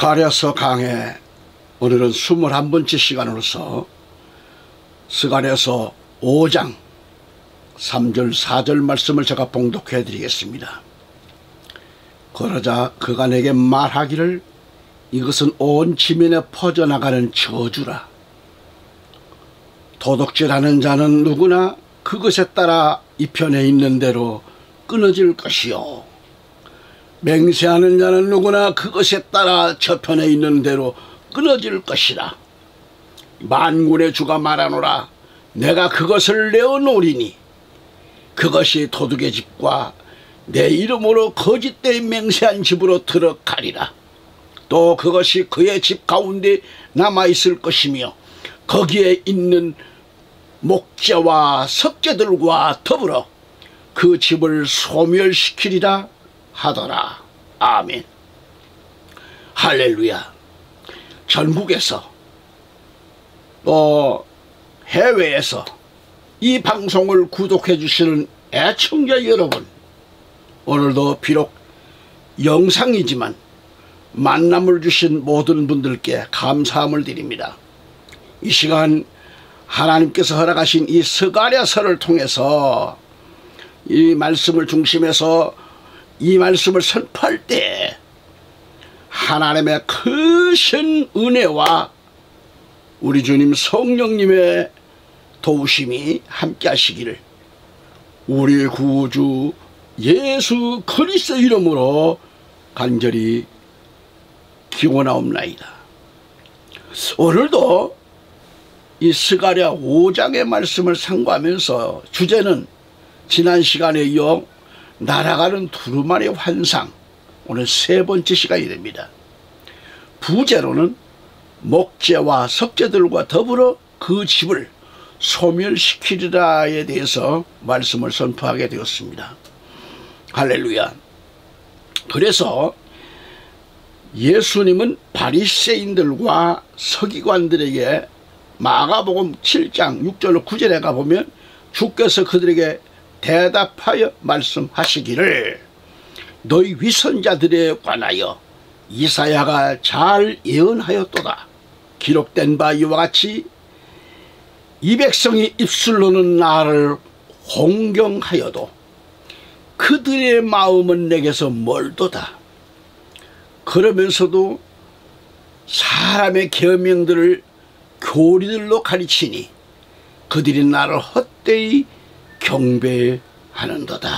스가랴서 강해 오늘은 21번째 시간으로서 스가랴서 5장 3절 4절 말씀을 제가 봉독해 드리겠습니다. 그러자 그가 내게 말하기를 이것은 온 지면에 퍼져나가는 저주라. 도둑질하는 자는 누구나 그것에 따라 이 편에 있는 대로 끊어질 것이요, 맹세하는 자는 누구나 그것에 따라 저편에 있는 대로 끊어질 것이라. 만군의 주가 말하노라. 내가 그것을 내어놓으리니 그것이 도둑의 집과 내 이름으로 거짓되이 맹세한 집으로 들어가리라. 또 그것이 그의 집 가운데 남아있을 것이며 거기에 있는 목재와 석재들과 더불어 그 집을 소멸시키리라 하더라. 아멘. 할렐루야. 전국에서 또 해외에서 이 방송을 구독해 주시는 애청자 여러분, 오늘도 비록 영상이지만 만남을 주신 모든 분들께 감사함을 드립니다. 이 시간 하나님께서 허락하신 이 스가랴서를 통해서 이 말씀을 중심해서 이 말씀을 선포할 때 하나님의 크신 은혜와 우리 주님 성령님의 도우심이 함께 하시기를 우리 구주 예수 그리스도 이름으로 간절히 기원하옵나이다. 오늘도 이 스가랴 5장의 말씀을 상고하면서 주제는 지난 시간에 이어 날아가는 두루마리 환상, 오늘 세 번째 시간이 됩니다. 부제로는 목재와 석재들과 더불어 그 집을 소멸시키리라에 대해서 말씀을 선포하게 되었습니다. 할렐루야. 그래서 예수님은 바리새인들과 서기관들에게 마가복음 7장 6절 9절에 가보면 주께서 그들에게 대답하여 말씀하시기를 너희 위선자들에 관하여 이사야가 잘 예언하였도다. 기록된 바 이와 같이 이 백성이 입술로는 나를 홍경하여도 그들의 마음은 내게서 멀도다. 그러면서도 사람의 계명들을 교리들로 가르치니 그들이 나를 헛되이 경배하는도다.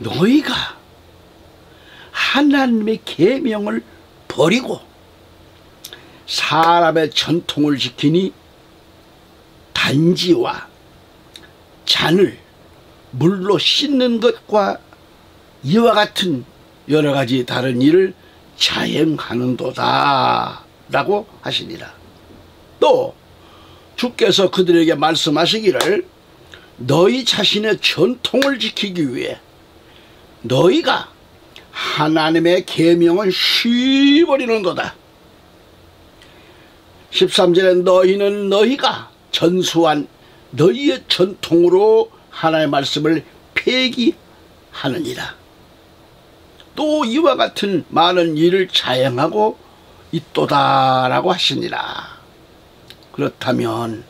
너희가 하나님의 계명을 버리고 사람의 전통을 지키니 단지와 잔을 물로 씻는 것과 이와 같은 여러 가지 다른 일을 자행하는도다 라고 하시니라. 또 주께서 그들에게 말씀하시기를 너희 자신의 전통을 지키기 위해 너희가 하나님의 계명을 쉬버리는도다. 13절에 너희는 너희가 전수한 너희의 전통으로 하나님의 말씀을 폐기하느니라. 또 이와 같은 많은 일을 자행하고 있도다라고 하시니라. 그렇다면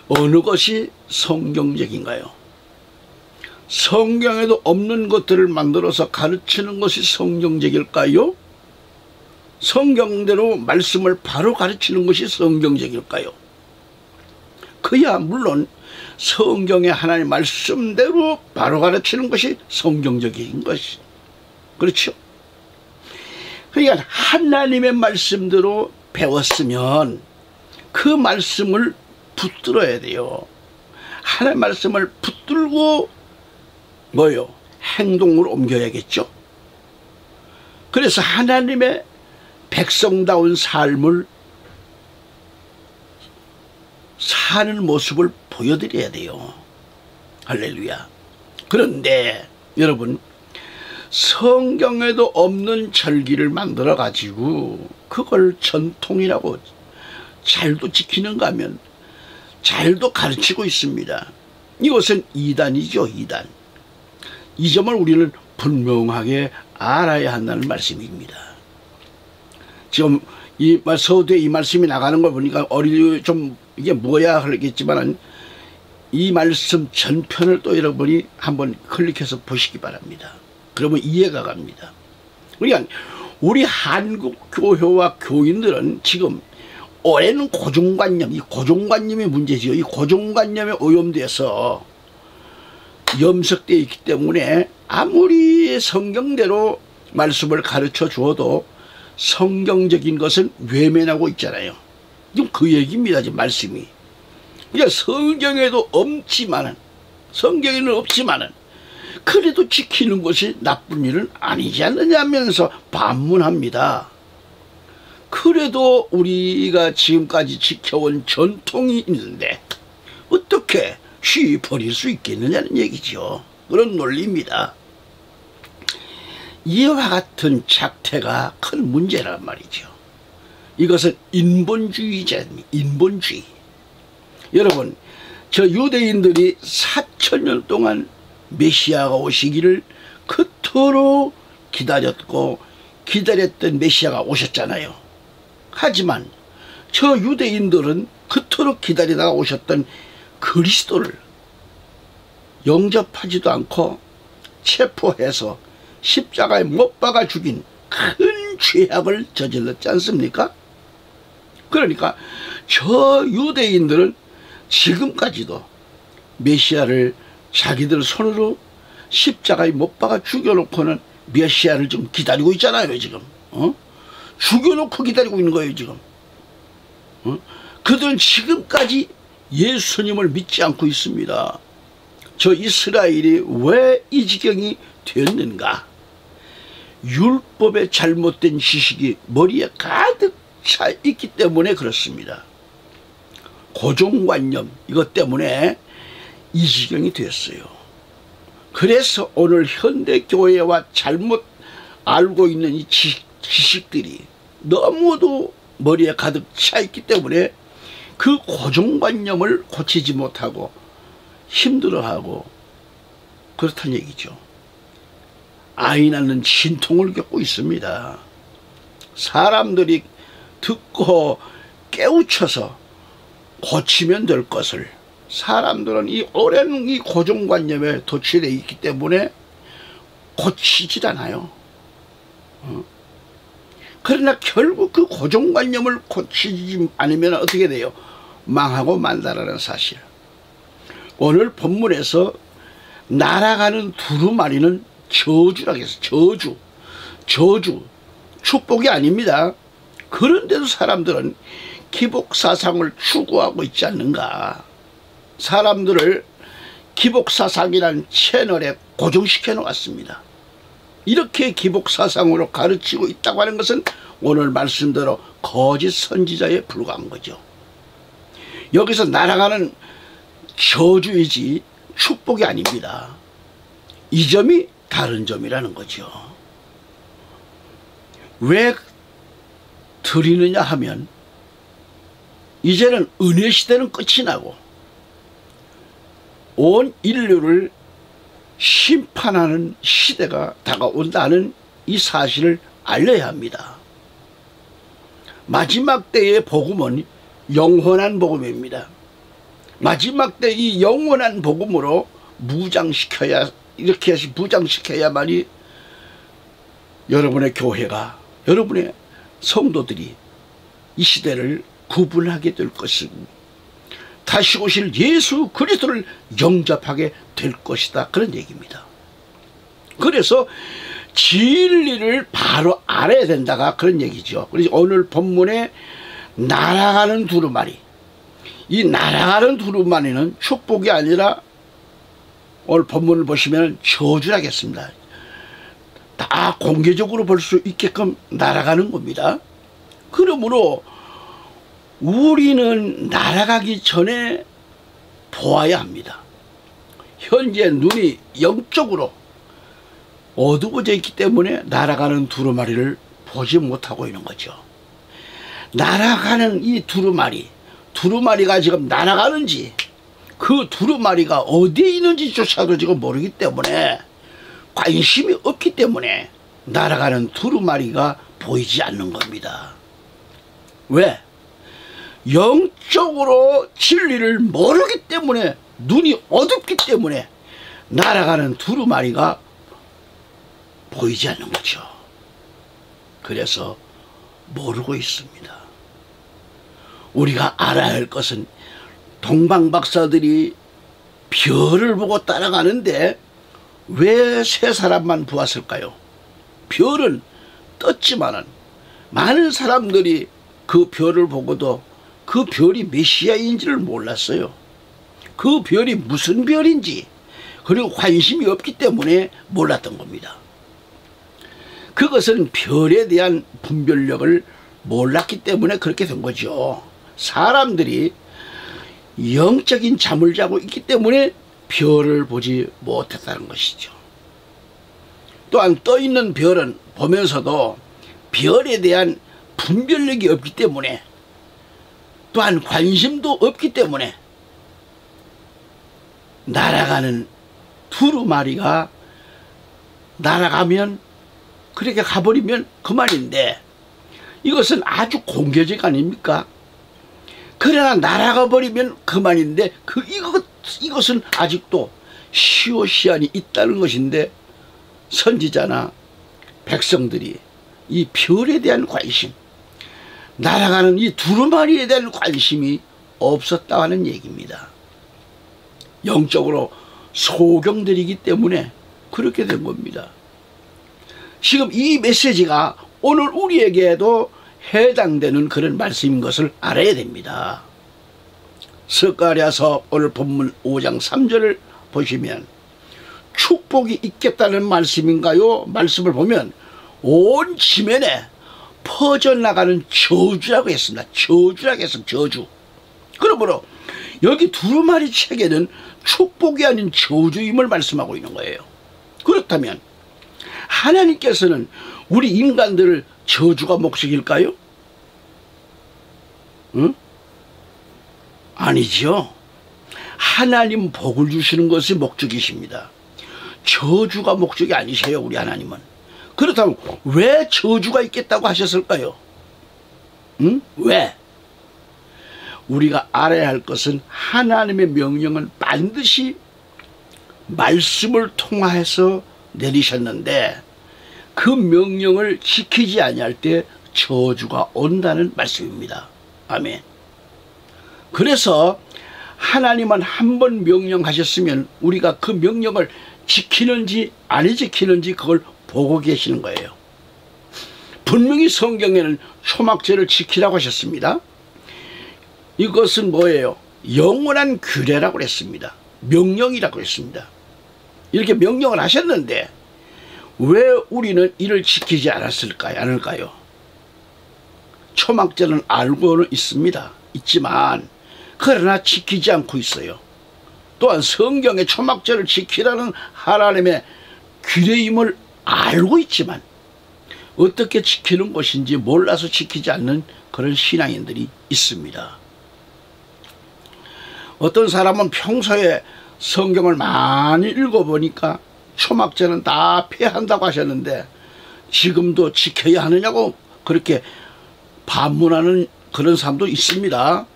어느 것이 성경적인가요? 성경에도 없는 것들을 만들어서 가르치는 것이 성경적일까요? 성경대로 말씀을 바로 가르치는 것이 성경적일까요? 그야 물론 성경의 하나님의 말씀대로 바로 가르치는 것이 성경적인 것이, 그렇죠? 그러니까 하나님의 말씀대로 배웠으면 그 말씀을 붙들어야 돼요. 하나님의 말씀을 붙들고 뭐요? 행동으로 옮겨야겠죠. 그래서 하나님의 백성다운 삶을 사는 모습을 보여드려야 돼요. 할렐루야. 그런데 여러분, 성경에도 없는 절기를 만들어 가지고 그걸 전통이라고 잘도 지키는가 하면 잘도 가르치고 있습니다. 이것은 이단이죠, 이단. 이 점을 우리는 분명하게 알아야 한다는 말씀입니다. 지금 서두에 이 말씀이 나가는 걸 보니까 좀 이게 뭐야 하겠지만 이 말씀 전편을 또 여러분이 한번 클릭해서 보시기 바랍니다. 그러면 이해가 갑니다. 그러니까 우리 한국 교회와 교인들은 지금 올해는 고정관념, 이 고정관념이 문제지요. 이 고정관념에 오염돼서 염색되어 있기 때문에 아무리 성경대로 말씀을 가르쳐 주어도 성경적인 것은 외면하고 있잖아요. 지금 그 얘기입니다. 지금 말씀이. 그러니까 성경에는 없지만은 그래도 지키는 것이 나쁜 일은 아니지 않느냐면서 반문합니다. 그래도 우리가 지금까지 지켜온 전통이 있는데 어떻게 쉬이 버릴 수 있겠느냐는 얘기죠. 그런 논리입니다. 이와 같은 작태가 큰 문제란 말이죠. 이것은 인본주의자입니다. 인본주의. 여러분, 저 유대인들이 4,000년 동안 메시아가 오시기를 그토록 기다렸고 기다렸던 메시아가 오셨잖아요. 하지만 저 유대인들은 그토록 기다리다가 오셨던 그리스도를 영접하지도 않고 체포해서 십자가에 못 박아 죽인 큰 죄악을 저질렀지 않습니까? 그러니까 저 유대인들은 지금까지도 메시아를 자기들 손으로 십자가에 못 박아 죽여놓고는 메시아를 좀 기다리고 있잖아요. 지금 죽여놓고 기다리고 있는 거예요. 지금 그들은 지금까지 예수님을 믿지 않고 있습니다. 저 이스라엘이 왜 이 지경이 되었는가? 율법의 잘못된 지식이 머리에 가득 차 있기 때문에 그렇습니다. 고정관념 이것 때문에 이 지경이 됐어요. 그래서 오늘 현대교회와 잘못 알고 있는 이 지식들이 너무도 머리에 가득 차 있기 때문에 그 고정관념을 고치지 못하고 힘들어하고 그렇다는 얘기죠. 아이 낳는 진통을 겪고 있습니다. 사람들이 듣고 깨우쳐서 고치면 될 것을 사람들은 이 오랜 이 고정관념에 도취되어 있기 때문에 고치질 않아요. 그러나 결국 그 고정관념을 고치지 않으면 어떻게 돼요? 망하고 만다라는 사실. 오늘 본문에서 날아가는 두루마리는 저주라고 해서 저주 축복이 아닙니다. 그런데도 사람들은 기복사상을 추구하고 있지 않는가. 사람들을 기복사상이라는 채널에 고정시켜 놓았습니다. 이렇게 기복사상으로 가르치고 있다고 하는 것은 오늘 말씀대로 거짓 선지자에 불과한 거죠. 여기서 날아가는 저주이지 축복이 아닙니다. 이 점이 다른 점이라는 거죠. 왜 드리느냐 하면 이제는 은혜 시대는 끝이 나고 온 인류를 심판하는 시대가 다가온다는 이 사실을 알려야 합니다. 마지막 때의 복음은 영원한 복음입니다. 마지막 때 이 영원한 복음으로 무장시켜야 이렇게 해서 무장시켜야만이 여러분의 교회가 여러분의 성도들이 이 시대를 구분하게 될 것입니다. 다시 오실 예수 그리스도를 영접하게 될 것이다. 그런 얘기입니다. 그래서 진리를 바로 알아야 된다가 그런 얘기죠. 그래서 오늘 본문에 날아가는 두루마리, 이 날아가는 두루마리는 축복이 아니라 오늘 본문을 보시면 저주라겠습니다. 다 공개적으로 볼 수 있게끔 날아가는 겁니다. 그러므로 우리는 날아가기 전에 보아야 합니다. 현재 눈이 영적으로 어두워져 있기 때문에 날아가는 두루마리를 보지 못하고 있는 거죠. 날아가는 이 두루마리가 지금 날아가는지 그 두루마리가 어디에 있는지조차도 지금 모르기 때문에 관심이 없기 때문에 날아가는 두루마리가 보이지 않는 겁니다. 왜? 영적으로 진리를 모르기 때문에, 눈이 어둡기 때문에 날아가는 두루마리가 보이지 않는 거죠. 그래서 모르고 있습니다. 우리가 알아야 할 것은 동방박사들이 별을 보고 따라가는데 왜 세 사람만 보았을까요? 별은 떴지만은 많은 사람들이 그 별을 보고도 그 별이 메시아인지를 몰랐어요. 그 별이 무슨 별인지, 그리고 관심이 없기 때문에 몰랐던 겁니다. 그것은 별에 대한 분별력을 몰랐기 때문에 그렇게 된 거죠. 사람들이 영적인 잠을 자고 있기 때문에 별을 보지 못했다는 것이죠. 또한 떠있는 별은 보면서도 별에 대한 분별력이 없기 때문에, 또한 관심도 없기 때문에 날아가는 두루마리가 날아가면, 그렇게 가버리면 그만인데, 이것은 아주 공교적 아닙니까? 그러나 날아가 버리면 그만인데 이것은 아직도 시오시안이 있다는 것인데, 선지자나 백성들이 이 별에 대한 관심, 날아가는 이 두루마리에 대한 관심이 없었다 하는 얘기입니다. 영적으로 소경들이기 때문에 그렇게 된 겁니다. 지금 이 메시지가 오늘 우리에게도 해당되는 그런 말씀인 것을 알아야 됩니다. 스가랴서 오늘 본문 5장 3절을 보시면 축복이 있겠다는 말씀인가요? 말씀을 보면 온 지면에 퍼져나가는 저주라고 했습니다. 저주라고 했습니다. 저주. 그러므로 여기 두루마리 책에는 축복이 아닌 저주임을 말씀하고 있는 거예요. 그렇다면 하나님께서는 우리 인간들을 저주가 목적일까요? 응? 아니죠. 하나님 복을 주시는 것이 목적이십니다. 저주가 목적이 아니세요, 우리 하나님은. 그렇다면 왜 저주가 있겠다고 하셨을까요? 응? 왜? 우리가 알아야 할 것은 하나님의 명령은 반드시 말씀을 통해서 내리셨는데, 그 명령을 지키지 아니할 때 저주가 온다는 말씀입니다. 아멘. 그래서 하나님은 한 번 명령하셨으면 우리가 그 명령을 지키는지 안 지키는지 그걸 보고 계시는 거예요. 분명히 성경에는 초막절을 지키라고 하셨습니다. 이것은 뭐예요? 영원한 규례라고 했습니다. 명령이라고 했습니다. 이렇게 명령을 하셨는데 왜 우리는 이를 지키지 않을까요? 초막절은 알고는 있지만 그러나 지키지 않고 있어요. 또한 성경의 초막절을 지키라는 하나님의 규례임을 알고 있지만 어떻게 지키는 것인지 몰라서 지키지 않는 그런 신앙인들이 있습니다. 어떤 사람은 평소에 성경을 많이 읽어보니까 초막절은 다 폐한다고 하셨는데 지금도 지켜야 하느냐고 그렇게 반문하는 그런 사람도 있습니다.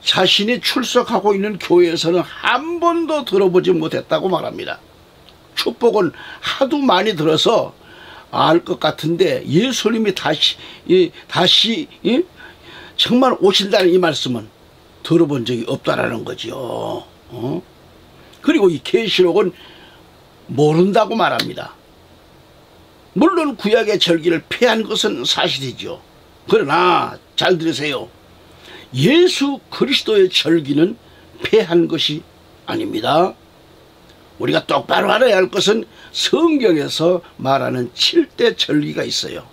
자신이 출석하고 있는 교회에서는 한 번도 들어보지 못했다고 말합니다. 축복은 하도 많이 들어서 알 것 같은데 예수님이 다시 정말 오신다는 이 말씀은 들어본 적이 없다라는 거죠. 그리고 이 계시록은 모른다고 말합니다. 물론 구약의 절기를 폐한 것은 사실이죠. 그러나 잘 들으세요. 예수 그리스도의 절기는 폐한 것이 아닙니다. 우리가 똑바로 알아야 할 것은 성경에서 말하는 7대 절기가 있어요.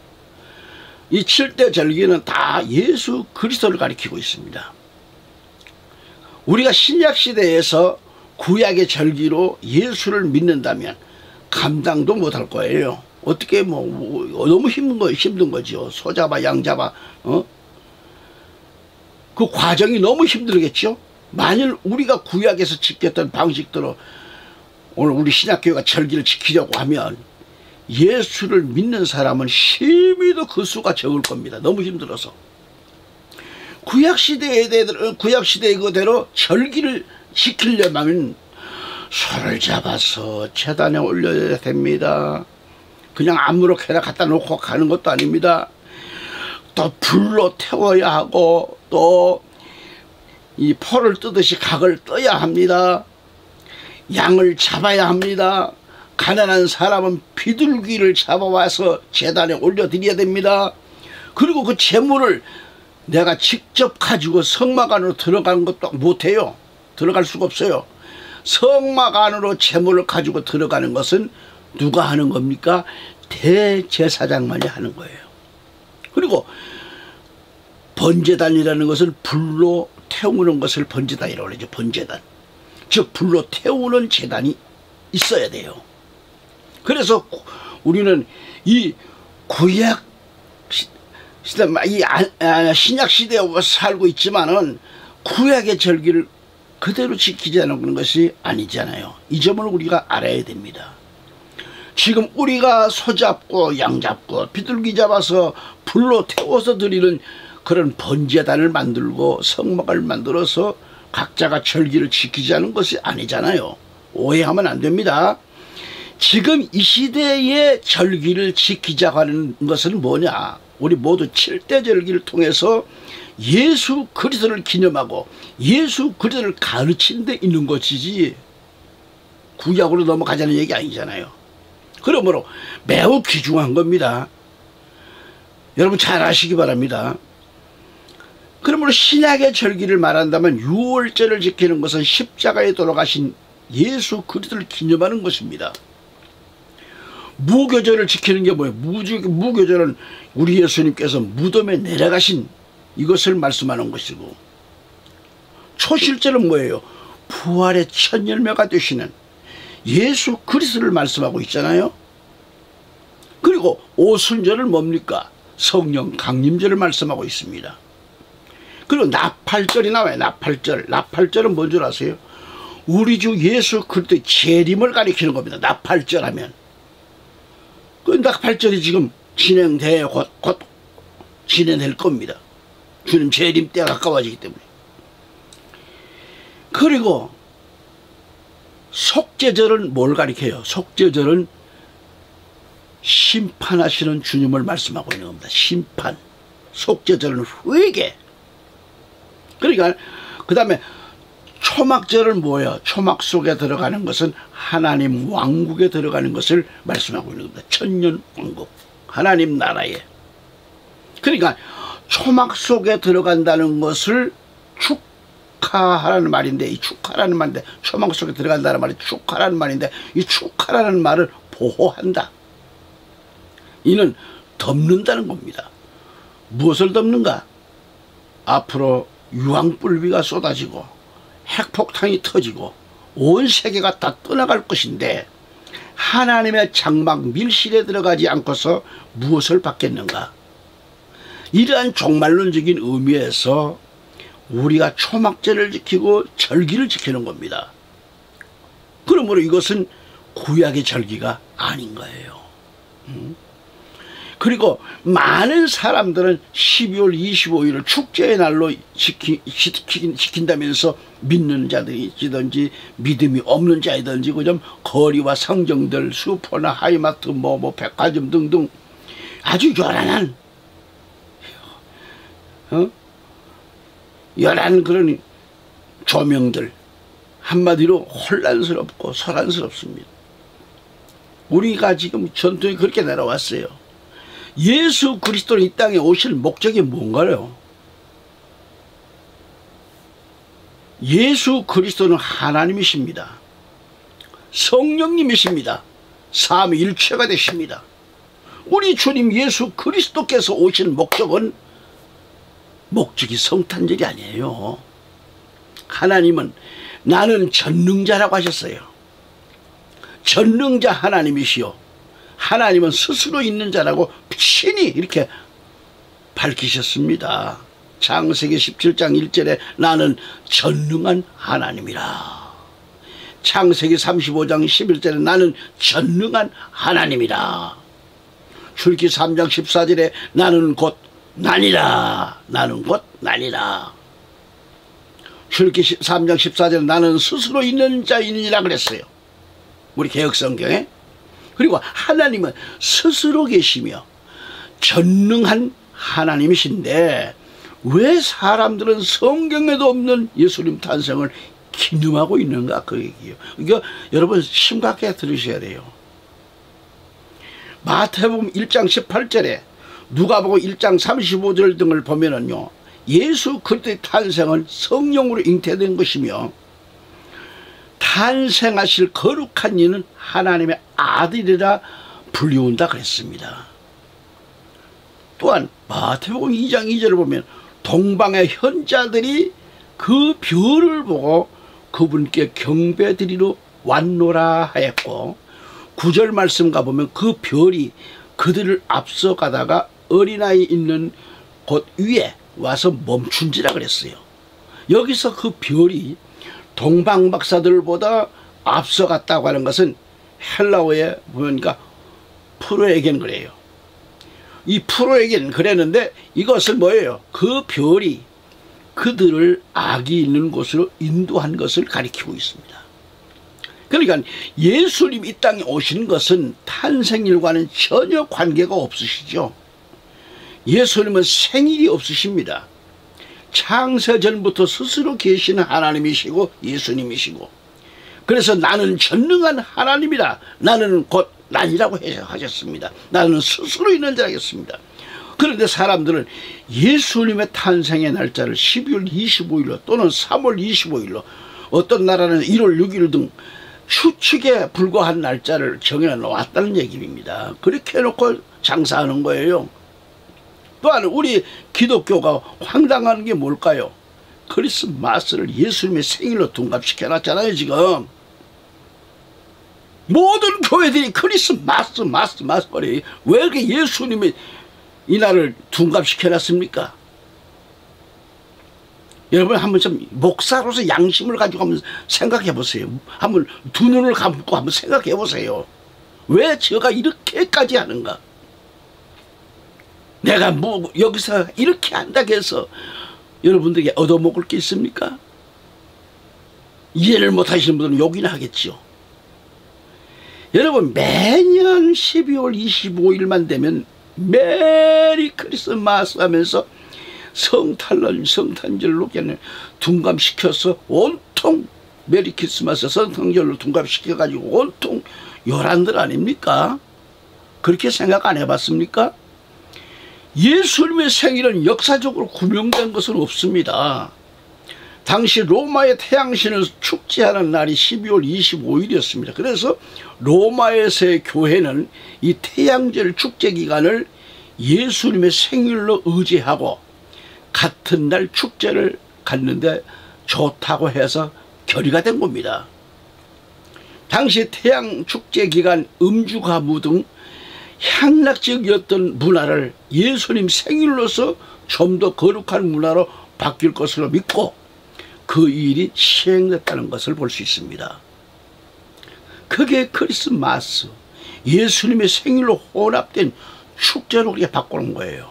이 7대 절기는 다 예수 그리스도를 가리키고 있습니다. 우리가 신약시대에서 구약의 절기로 예수를 믿는다면 감당도 못할 거예요. 어떻게 너무 힘든 거죠. 소 잡아 양 잡아 그 과정이 너무 힘들겠죠. 만일 우리가 구약에서 지켰던 방식대로 오늘 우리 신약교회가 절기를 지키려고 하면 예수를 믿는 사람은 심히도 그 수가 적을 겁니다. 너무 힘들어서. 구약시대에 그대로 절기를 지키려면 소를 잡아서 제단에 올려야 됩니다. 그냥 아무렇게나 갖다 놓고 가는 것도 아닙니다. 또 불로 태워야 하고 또 이 포를 뜨듯이 각을 떠야 합니다. 양을 잡아야 합니다. 가난한 사람은 비둘기를 잡아와서 제단에 올려드려야 됩니다. 그리고 그 제물을 내가 직접 가지고 성막 안으로 들어가는 것도 못해요. 들어갈 수가 없어요. 성막 안으로 제물을 가지고 들어가는 것은 누가 하는 겁니까? 대제사장만이 하는 거예요. 그리고 번제단이라는 것은 불로 태우는 것을 번제단이라고 그러죠. 번제단. 즉 불로 태우는 제단이 있어야 돼요. 그래서 우리는 이 구약 시대, 신약 시대에 살고 있지만은 구약의 절기를 그대로 지키지 않는 것이 아니잖아요. 이 점을 우리가 알아야 됩니다. 지금 우리가 소 잡고 양 잡고 비둘기 잡아서 불로 태워서 드리는 그런 번제단을 만들고 성막을 만들어서 각자가 절기를 지키지 않은 것이 아니잖아요. 오해하면 안 됩니다. 지금 이 시대의 절기를 지키자고 하는 것은 뭐냐? 우리 모두 7대 절기를 통해서 예수 그리스도를 기념하고 예수 그리스도를 가르치는 데 있는 것이지 구약으로 넘어가자는 얘기 아니잖아요. 그러므로 매우 귀중한 겁니다. 여러분 잘 아시기 바랍니다. 그러므로 신약의 절기를 말한다면 유월절을 지키는 것은 십자가에 돌아가신 예수 그리스도를 기념하는 것입니다. 무교절을 지키는 게 뭐예요? 무교절은 우리 예수님께서 무덤에 내려가신 이것을 말씀하는 것이고, 초실절은 뭐예요? 부활의 첫 열매가 되시는 예수 그리스도를 말씀하고 있잖아요. 그리고 오순절은 뭡니까? 성령 강림절을 말씀하고 있습니다. 그리고 나팔절이 나와요. 나팔절은 뭔 줄 아세요? 우리 주 예수 그리스도의 재림을 가리키는 겁니다. 나팔절 하면. 그 나팔절이 지금 곧 진행될 겁니다. 주님 재림 때가 가까워지기 때문에. 그리고 속죄절은 뭘 가리켜요? 속죄절은 심판하시는 주님을 말씀하고 있는 겁니다. 심판. 속죄절은 회개. 그러니까 그 다음에 초막절은 뭐예요? 초막 속에 들어가는 것은 하나님 왕국에 들어가는 것을 말씀하고 있는 겁니다. 천년 왕국, 하나님 나라에. 그러니까 초막 속에 들어간다는 것을 축하하라는 말인데, 이 축하라는 말인데, 초막 속에 들어간다는 말이 축하라는 말인데, 이 축하라는 말을 보호한다. 이는 덮는다는 겁니다. 무엇을 덮는가? 앞으로 유황불비가 쏟아지고 핵폭탄이 터지고 온 세계가 다 떠나갈 것인데 하나님의 장막 밀실에 들어가지 않고서 무엇을 받겠는가? 이러한 종말론적인 의미에서 우리가 초막절을 지키고 절기를 지키는 겁니다. 그러므로 이것은 구약의 절기가 아닌 거예요. 그리고 많은 사람들은 12월 25일을 축제의 날로 지킨다면서 믿는 자들이든지 믿음이 없는 자이든지 그좀 거리와 성정들, 슈퍼나 하이마트, 백화점 등등 아주 요란한 그런 조명들, 한마디로 혼란스럽고 소란스럽습니다. 우리가 지금 전통이 그렇게 내려왔어요. 예수 그리스도는 이 땅에 오실 목적이 뭔가요? 예수 그리스도는 하나님이십니다. 성령님이십니다. 삼위일체가 되십니다. 우리 주님 예수 그리스도께서 오신 목적이 성탄절이 아니에요. 하나님은 나는 전능자라고 하셨어요. 전능자 하나님이시요, 하나님은 스스로 있는 자라고 친히 이렇게 밝히셨습니다. 창세기 17장 1절에 나는 전능한 하나님이라. 창세기 35장 11절에 나는 전능한 하나님이라. 출애굽기 3장 14절에 나는 곧 나니라. 나는 곧 나니라. 출애굽기 3장 14절에 나는 스스로 있는 자이니라 그랬어요. 우리 개혁성경에. 그리고 하나님은 스스로 계시며 전능한 하나님이신데 왜 사람들은 성경에도 없는 예수님 탄생을 기념하고 있는가, 그 얘기예요. 이거 여러분 심각하게 들으셔야 돼요. 마태복음 1장 18절에 누가복음 1장 35절 등을 보면은요, 예수 그리스도의 탄생은 성령으로 잉태된 것이며 탄생하실 거룩한 이는 하나님의 아들이라 불리운다 그랬습니다. 또한 마태복음 2장 2절을 보면 동방의 현자들이 그 별을 보고 그분께 경배드리러 왔노라 하였고, 9절 말씀 가보면 그 별이 그들을 앞서가다가 어린아이 있는 곳 위에 와서 멈춘지라 그랬어요. 여기서 그 별이 동방 박사들보다 앞서갔다고 하는 것은 헬라어에 보니까 프로에겐 그래요. 이 프로에겐 그랬는데 이것은 뭐예요? 그 별이 그들을 악이 있는 곳으로 인도한 것을 가리키고 있습니다. 그러니까 예수님 이 땅에 오신 것은 탄생일과는 전혀 관계가 없으시죠. 예수님은 생일이 없으십니다. 창세전부터 스스로 계시는 하나님이시고 예수님이시고, 그래서 나는 전능한 하나님이라, 나는 곧 나니라고 하셨습니다. 나는 스스로 있는 자겠습니다. 그런데 사람들은 예수님의 탄생의 날짜를 12월 25일로 또는 3월 25일로, 어떤 나라는 1월 6일 등 추측에 불과한 날짜를 정해 놓았다는 얘기입니다. 그렇게 해놓고 장사하는 거예요. 또한 우리 기독교가 황당한 게 뭘까요? 크리스마스를 예수님의 생일로 둔갑시켜 놨잖아요. 지금 모든 교회들이 크리스마스 거리. 왜 이렇게 예수님의 이 날을 둔갑시켜 놨습니까? 여러분 한번 좀 목사로서 양심을 가지고 한번 생각해 보세요. 한번 두 눈을 감고 한번 생각해 보세요. 왜 제가 이렇게까지 하는가? 내가 뭐 여기서 이렇게 한다고 해서 여러분들에게 얻어먹을 게 있습니까? 이해를 못하시는 분들은 욕이나 하겠죠. 여러분 매년 12월 25일만 되면 메리 크리스마스 하면서 성탄절로 그냥 둔갑시켜서 온통 메리 크리스마스 성탄절로 둔갑시켜가지고 온통 요란들 아닙니까? 그렇게 생각 안 해봤습니까? 예수님의 생일은 역사적으로 구명된 것은 없습니다. 당시 로마의 태양신을 축제하는 날이 12월 25일이었습니다. 그래서 로마에서의 교회는 이 태양절 축제 기간을 예수님의 생일로 의지하고 같은 날 축제를 갖는데 좋다고 해서 결의가 된 겁니다. 당시 태양 축제 기간 음주 가무 등 향락적이었던 문화를 예수님 생일로서 좀 더 거룩한 문화로 바뀔 것으로 믿고 그 일이 시행됐다는 것을 볼 수 있습니다. 그게 크리스마스, 예수님의 생일로 혼합된 축제로 그렇게 바꾸는 거예요.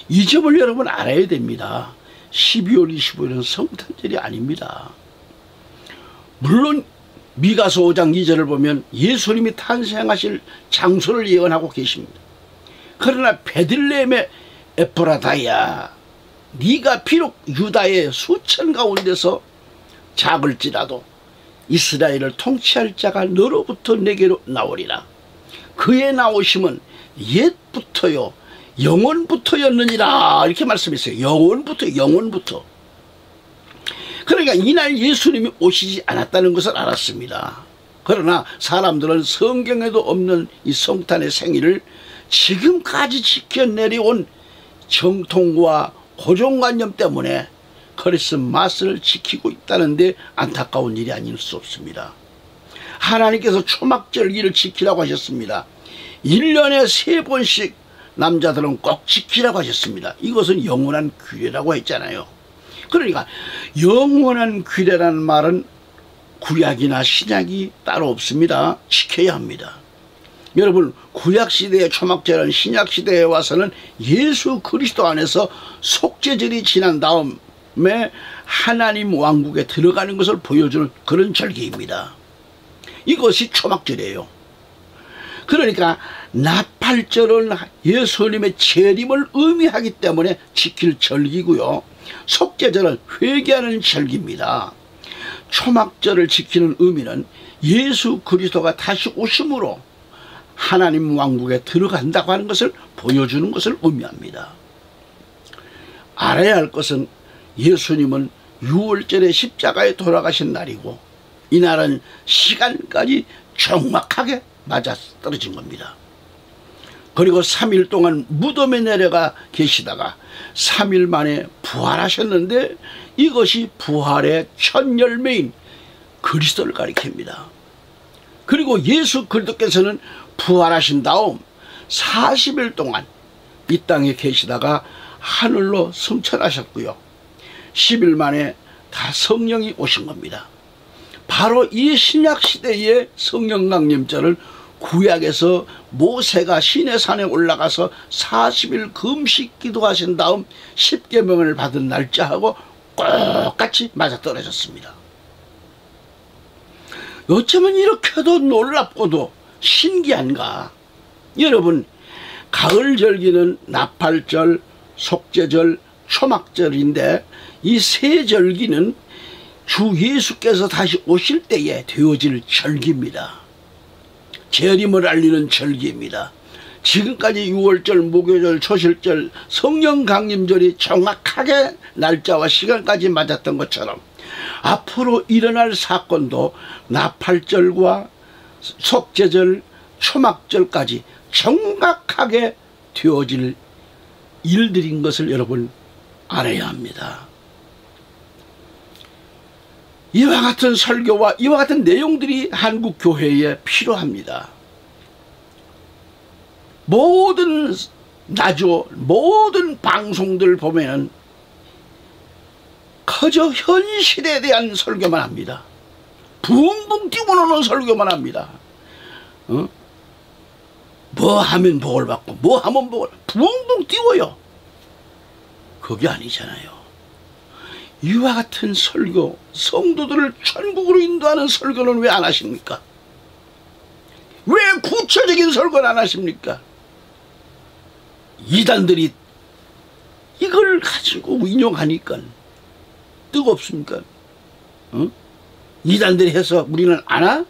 이 점을 여러분 알아야 됩니다. 12월 25일은 성탄절이 아닙니다. 물론 미가서 5장 2절을 보면 예수님이 탄생하실 장소를 예언하고 계십니다. 그러나 베들레헴의 에프라다야, 네가 비록 유다의 수천 가운데서 작을지라도 이스라엘을 통치할 자가 너로부터 내게로 나오리라. 그의 나오심은 옛부터요 영원부터였느니라. 이렇게 말씀했어요. 영원부터. 그러니까 이날 예수님이 오시지 않았다는 것을 알았습니다. 그러나 사람들은 성경에도 없는 이 성탄의 생일을 지금까지 지켜내려온 정통과 고정관념 때문에 크리스마스를 지키고 있다는데 안타까운 일이 아닐 수 없습니다. 하나님께서 초막절기를 지키라고 하셨습니다. 1년에 3번씩 남자들은 꼭 지키라고 하셨습니다. 이것은 영원한 규례라고 했잖아요. 그러니까 영원한 규례라는 말은 구약이나 신약이 따로 없습니다. 지켜야 합니다. 여러분, 구약시대의 초막절은 신약시대에 와서는 예수 그리스도 안에서 속죄절이 지난 다음에 하나님 왕국에 들어가는 것을 보여주는 그런 절기입니다. 이것이 초막절이에요. 그러니까 나팔절은 예수님의 재림을 의미하기 때문에 지킬 절기고요. 속죄절은 회개하는 절기입니다. 초막절을 지키는 의미는 예수 그리스도가 다시 오심으로 하나님 왕국에 들어간다고 하는 것을 보여주는 것을 의미합니다. 알아야 할 것은 예수님은 6월절에 십자가에 돌아가신 날이고 이날은 시간까지 정확하게 맞아떨어진 겁니다. 그리고 3일 동안 무덤에 내려가 계시다가 3일 만에 부활하셨는데 이것이 부활의 첫 열매인 그리스도를 가리킵니다. 그리고 예수 그리스도께서는 부활하신 다음 40일 동안 이 땅에 계시다가 하늘로 승천하셨고요. 10일 만에 다 성령이 오신 겁니다. 바로 이 신약시대의 성령 강림절을 구약에서 모세가 시내산에 올라가서 40일 금식 기도하신 다음 10계명을 받은 날짜하고 똑같이 맞아떨어졌습니다. 어쩌면 이렇게도 놀랍고도 신기한가. 여러분, 가을 절기는 나팔절, 속죄절, 초막절인데 이 세 절기는 주 예수께서 다시 오실 때에 되어질 절기입니다. 재림을 알리는 절기입니다. 지금까지 6월절, 무교절, 초실절, 성령 강림절이 정확하게 날짜와 시간까지 맞았던 것처럼 앞으로 일어날 사건도 나팔절과 속죄절, 초막절까지 정확하게 되어질 일들인 것을 여러분 알아야 합니다. 이와 같은 설교와 이와 같은 내용들이 한국 교회에 필요합니다. 모든 나주, 모든 방송들 보면은 그저 현실에 대한 설교만 합니다. 붕붕 뛰고 노는 설교만 합니다. 뭐 하면 복을 받고 뭐 하면 복을 붕붕 뛰어요. 그게 아니잖아요. 이와 같은 설교, 성도들을 천국으로 인도하는 설교는 왜 안 하십니까? 왜 구체적인 설교는 안 하십니까? 이단들이 이걸 가지고 인용하니까 뜨겁습니까? 이단들이 해서 우리는 안 하?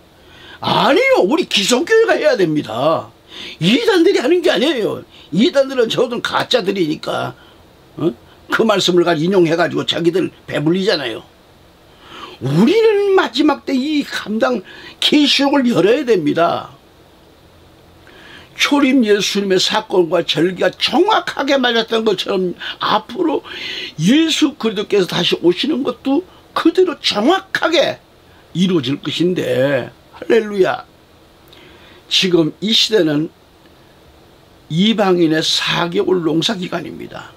아니요, 우리 기성교회가 해야 됩니다. 이단들이 하는 게 아니에요. 이단들은 저들은 가짜들이니까 그 말씀을 인용해가지고 자기들 배불리잖아요. 우리는 마지막 때 이 감당 계시록을 열어야 됩니다. 초림 예수님의 사건과 절기가 정확하게 맞았던 것처럼 앞으로 예수 그리스도께서 다시 오시는 것도 그대로 정확하게 이루어질 것인데, 할렐루야. 지금 이 시대는 이방인의 4개월 농사기간입니다.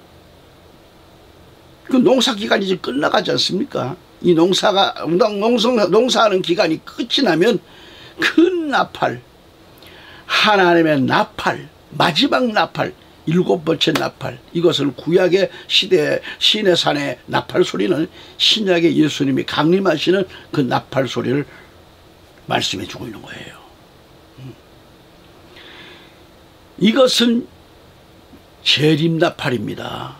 그 농사기간이 이제 끝나가지 않습니까? 이 농사하는 기간이 끝이 나면 큰 나팔, 하나님의 나팔, 마지막 나팔, 7번째 나팔, 이것을 구약의 시대 신의 산의 나팔 소리는 신약의 예수님이 강림하시는 그 나팔 소리를 말씀해 주고 있는 거예요. 이것은 재림 나팔입니다.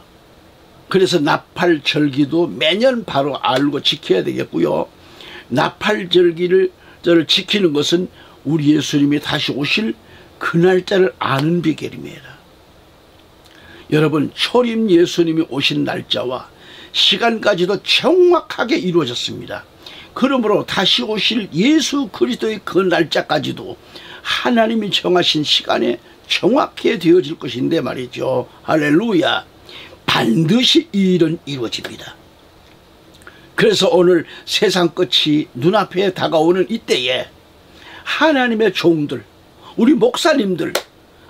그래서 나팔 절기도 매년 바로 알고 지켜야 되겠고요. 나팔 절기를 지키는 것은 우리 예수님이 다시 오실 그 날짜를 아는 비결입니다. 여러분, 초림 예수님이 오신 날짜와 시간까지도 정확하게 이루어졌습니다. 그러므로 다시 오실 예수 그리스도의 그 날짜까지도 하나님이 정하신 시간에 정확히 되어질 것인데 말이죠. 할렐루야. 반드시 이 일은 이루어집니다. 그래서 오늘 세상 끝이 눈앞에 다가오는 이때에 하나님의 종들, 우리 목사님들,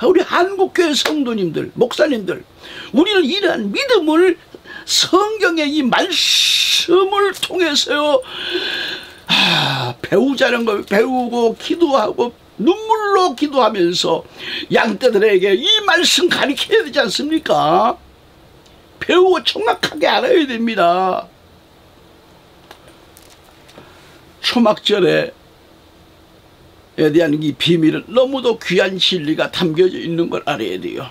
우리 한국교회 성도님들, 목사님들, 우리는 이러한 믿음을 성경의 이 말씀을 통해서요, 배우자는 걸 배우고 기도하고 눈물로 기도하면서 양떼들에게 이 말씀 가르쳐야 되지 않습니까? 배우고 정확하게 알아야 됩니다. 초막절에 대한 이 비밀은 너무도 귀한 진리가 담겨져 있는 걸 알아야 돼요.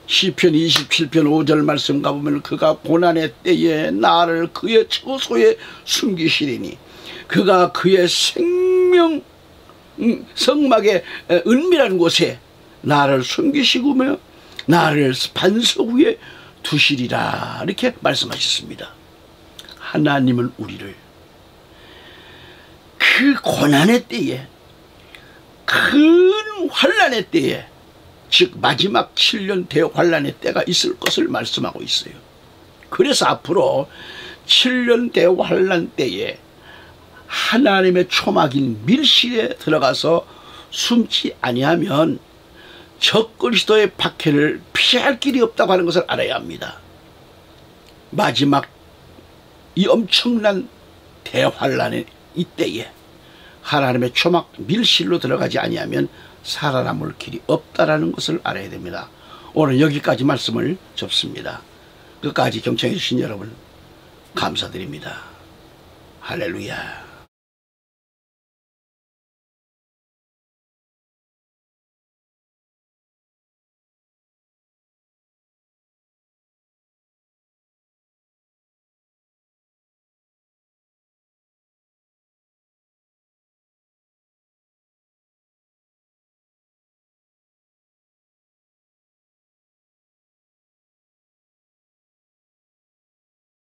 시편 27편 5절 말씀 가보면 그가 고난의 때에 나를 그의 처소에 숨기시리니 그가 그의 생명 성막의 은밀한 곳에 나를 숨기시구며 나를 반석 위에 두시리라 이렇게 말씀하셨습니다. 하나님은 우리를 그 고난의 때에 큰 환난의 때에 즉 마지막 7년 대환란의 때가 있을 것을 말씀하고 있어요. 그래서 앞으로 7년 대환란 때에 하나님의 초막인 밀실에 들어가서 숨지 아니하면 적그리스도의 박해를 피할 길이 없다고 하는 것을 알아야 합니다. 마지막 이 엄청난 대환란의 이때에 하나님의 초막 밀실로 들어가지 아니하면 살아남을 길이 없다라는 것을 알아야 됩니다. 오늘 여기까지 말씀을 접습니다. 끝까지 경청해 주신 여러분 감사드립니다. 할렐루야.